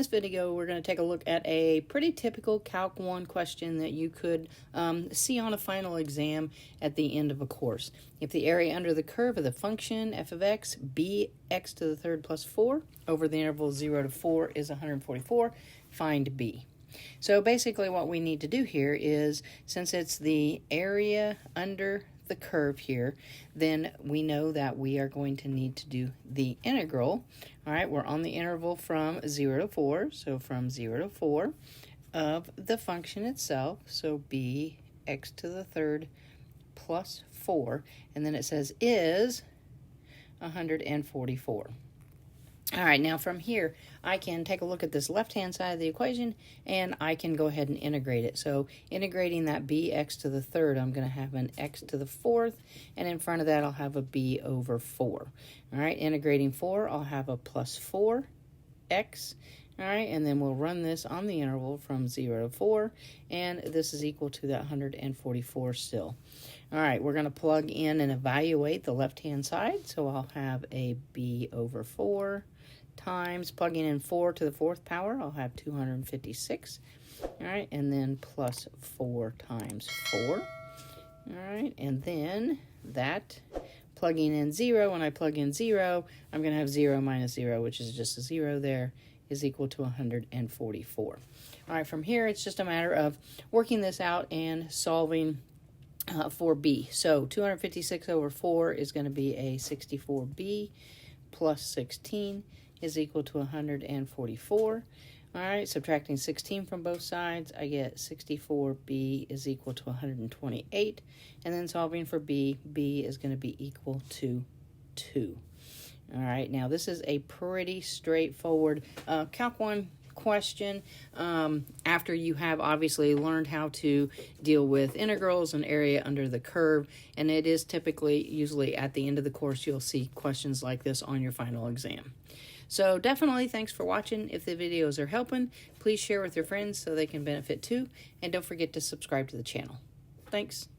video, we're going to take a look at a pretty typical Calc 1 question that you could see on a final exam at the end of a course. If the area under the curve of the function f of x, bx to the third plus 4 over the interval 0 to 4 is 144, find b. So basically what we need to do here is, since it's the area under the curve here, then we know that we are going to need to do the integral. All right, we're on the interval from 0 to 4, so from 0 to 4 of the function itself, so bx to the third plus 4, and then it says is 144. All right, now from here, I can take a look at this left-hand side of the equation, and I can go ahead and integrate it. So integrating that bx to the third, I'm going to have an x to the fourth, and in front of that, I'll have a b over 4. All right, integrating 4, I'll have a plus 4x. All right, and then we'll run this on the interval from 0 to 4, and this is equal to that 144 still. All right, we're going to plug in and evaluate the left-hand side, so I'll have a b over 4 times, plugging in 4 to the fourth power, I'll have 256. All right, and then plus 4 times 4. All right, and then that, plugging in 0, when I plug in 0, I'm going to have 0 minus 0, which is just a 0 there, is equal to 144. All right, from here, it's just a matter of working this out and solving for b. So 256 over 4 is going to be a 64b plus 16 is equal to 144. All right, subtracting 16 from both sides, I get 64b is equal to 128. And then solving for b, b is going to be equal to 2. All right, now this is a pretty straightforward Calc 1 question after you have obviously learned how to deal with integrals and area under the curve, and it is typically, usually at the end of the course, you'll see questions like this on your final exam. So definitely thanks for watching. If the videos are helping, please share with your friends so they can benefit too, and don't forget to subscribe to the channel. Thanks.